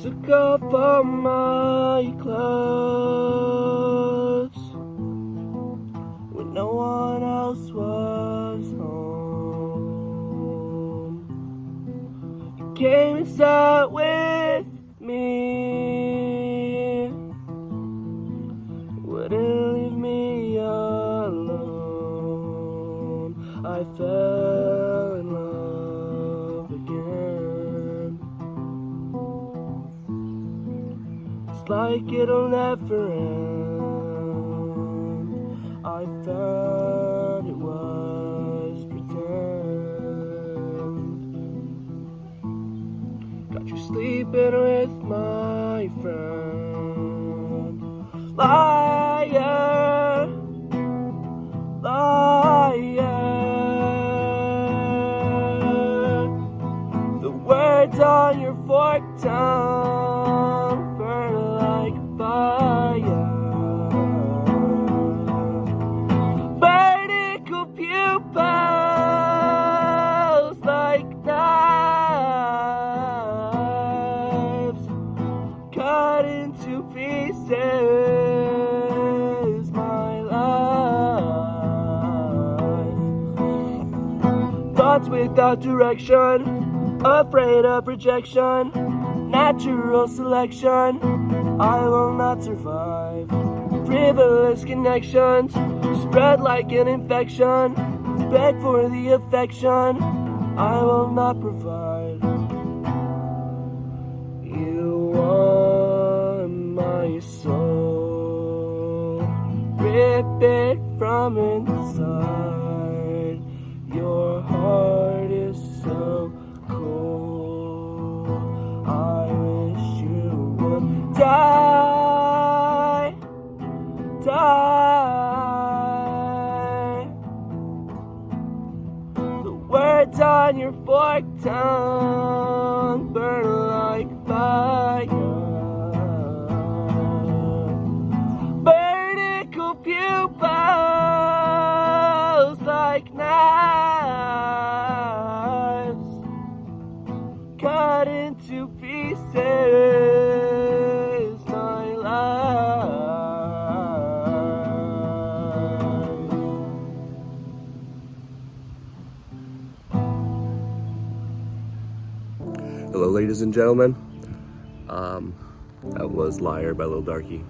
Took off all my clothes when no one else was home. You came and sat with me, wouldn't leave me alone. I fell in love again. It's like it'll never end. I thought it was pretend. Got you sleeping with my friend. Liar, liar. The words on your forked tongue burn like fire. Vertical pupils like knives, cut into pieces my life. Thoughts without direction, afraid of rejection, natural selection. I will not survive. Frivolous connections spread like an infection. Beg for the affection I will not provide. You want my soul, rip it from inside. Your heart is so cold. I wish you would die, die. The words on your forked tongue burn like fire. Vertical pupils like knives, cut into pieces my life. Hello, ladies and gentlemen. That was Liar by Lil Darky.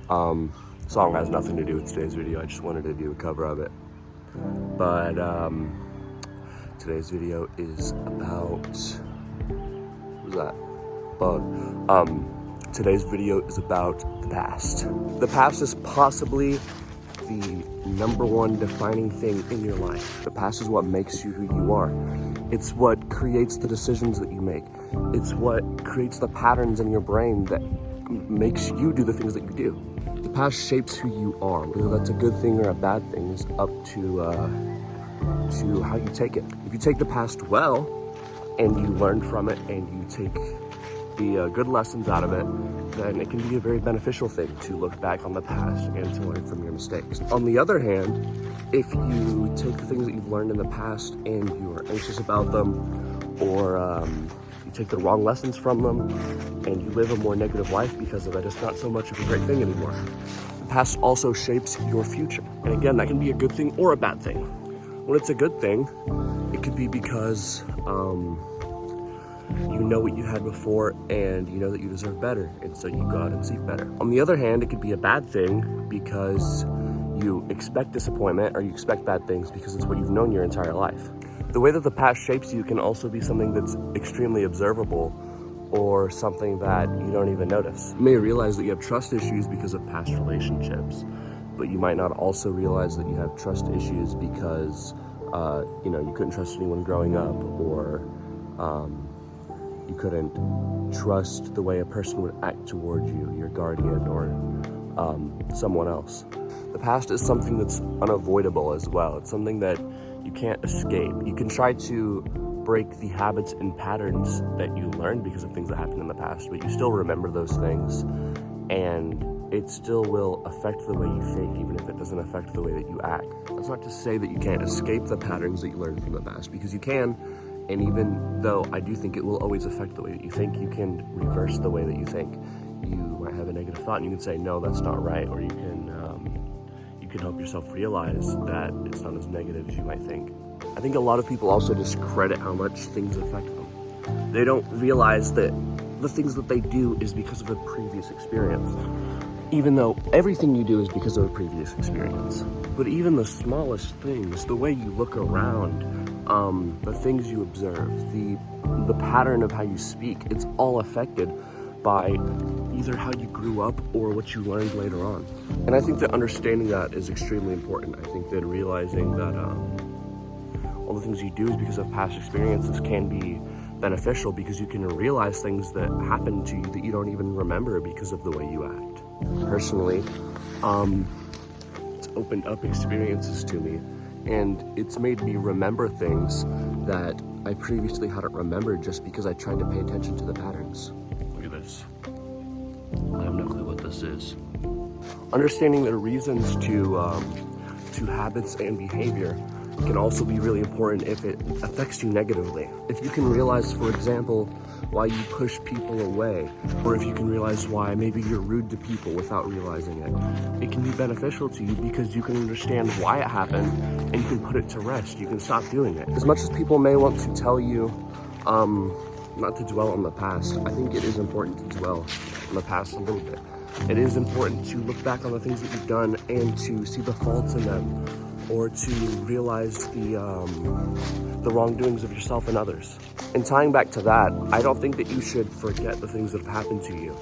Song has nothing to do with today's video. I just wanted to do a cover of it. But today's video is about, what was that? Bug. Today's video is about the past. The past is possibly the #1 defining thing in your life. The past is what makes you who you are. It's what creates the decisions that you make. It's what creates the patterns in your brain that makes you do the things that you do. The past shapes who you are. Whether that's a good thing or a bad thing is up to how you take it. If you take the past well and you learn from it and you take the good lessons out of it, then it can be a very beneficial thing to look back on the past and to learn from your mistakes. On the other hand, if you take the things that you've learned in the past and you are anxious about them, or you take the wrong lessons from them and you live a more negative life because of it, it's not so much of a great thing anymore. The past also shapes your future. And again, that can be a good thing or a bad thing. When it's a good thing, it could be because you know what you had before and you know that you deserve better, and so you go out and seek better. On the other hand, it could be a bad thing because you expect disappointment or you expect bad things because it's what you've known your entire life. The way that the past shapes you can also be something that's extremely observable or something that you don't even notice. You may realize that you have trust issues because of past relationships, but you might not also realize that you have trust issues because you couldn't trust anyone growing up, or You couldn't trust the way a person would act toward you, your guardian or someone else. The past is something that's unavoidable as well. It's something that you can't escape. You can try to break the habits and patterns that you learned because of things that happened in the past, but you still remember those things, and it still will affect the way you think, even if it doesn't affect the way that you act. That's not to say that you can't escape the patterns that you learned from the past, because you can, and even though I do think it will always affect the way that you think, you can reverse the way that you think. You might have a negative thought and you can say, no, that's not right, or you can help yourself realize that it's not as negative as you might think. I think a lot of people also discredit how much things affect them. They don't realize that the things that they do is because of a previous experience, even though everything you do is because of a previous experience. But even the smallest things, the way you look around, the things you observe, the pattern of how you speak, it's all affected by either how you grew up or what you learned later on. And I think that understanding that is extremely important. I think that realizing that all the things you do is because of past experiences can be beneficial, because you can realize things that happen to you that you don't even remember because of the way you act. Personally, it's opened up experiences to me, and it's made me remember things that I previously hadn't remembered just because I tried to pay attention to the patterns. Look at this. I have no clue what this is. Understanding the reasons to habits and behavior can also be really important if it affects you negatively. If you can realize, for example, why you push people away, or if you can realize why maybe you're rude to people without realizing it, it can be beneficial to you because you can understand why it happened and you can put it to rest. You can stop doing it. As much as people may want to tell you not to dwell on the past, I think it is important to dwell on the past a little bit. It is important to look back on the things that you've done and to see the faults in them, or to realize the wrongdoings of yourself and others. And tying back to that, I don't think that you should forget the things that have happened to you.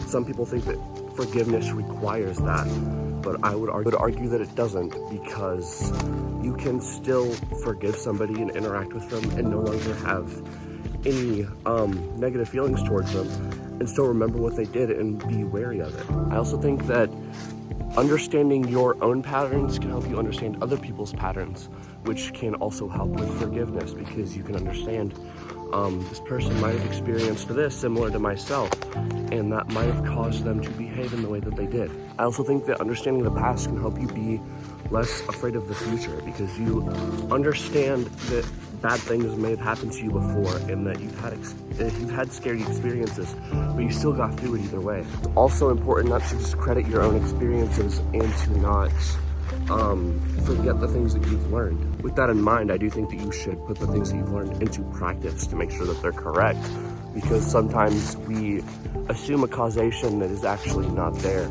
Some people think that forgiveness requires that, but I would argue that it doesn't, because you can still forgive somebody and interact with them and no longer have any negative feelings towards them, and still remember what they did and be wary of it. I also think that understanding your own patterns can help you understand other people's patterns, which can also help with forgiveness, because you can understand this person might have experienced this similar to myself, and that might have caused them to behave in the way that they did. I also think that understanding the past can help you be less afraid of the future, because you understand that bad things may have happened to you before, and that you've had scary experiences, but you still got through it either way. It's also important not to discredit your own experiences and to not forget the things that you've learned. With that in mind, I do think that you should put the things that you've learned into practice to make sure that they're correct, because sometimes we assume a causation that is actually not there,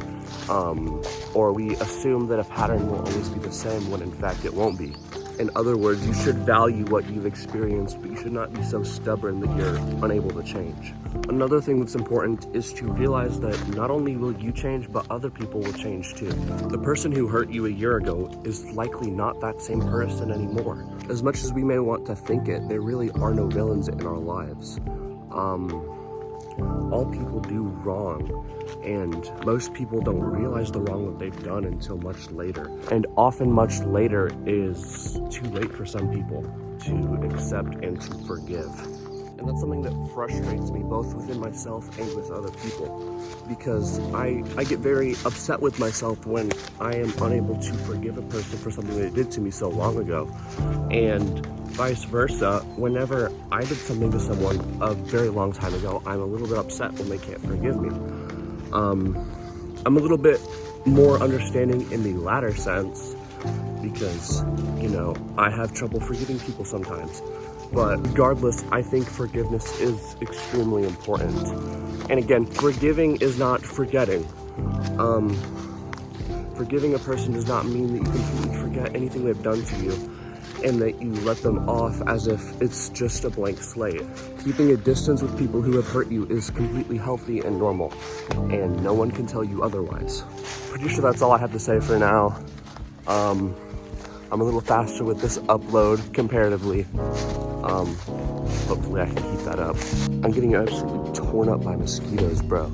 or we assume that a pattern will always be the same when in fact it won't be. In other words, you should value what you've experienced, but you should not be so stubborn that you're unable to change. Another thing that's important is to realize that not only will you change, but other people will change too. The person who hurt you a year ago is likely not that same person anymore. As much as we may want to think it, there really are no villains in our lives. All people do wrong, and most people don't realize the wrong that they've done until much later. And often much later is too late for some people to accept and to forgive. And that's something that frustrates me, both within myself and with other people, because I get very upset with myself when I am unable to forgive a person for something they did to me so long ago. And vice versa, whenever I did something to someone a very long time ago, I'm a little bit upset when they can't forgive me. I'm a little bit more understanding in the latter sense, because, you know, I have trouble forgiving people sometimes. But regardless, I think forgiveness is extremely important. And again, forgiving is not forgetting. Forgiving a person does not mean that you completely forget anything they've done to you and that you let them off as if it's just a blank slate. Keeping a distance with people who have hurt you is completely healthy and normal, and no one can tell you otherwise. Pretty sure that's all I have to say for now. I'm a little faster with this upload comparatively. Hopefully I can keep that up. I'm getting absolutely torn up by mosquitoes, bro.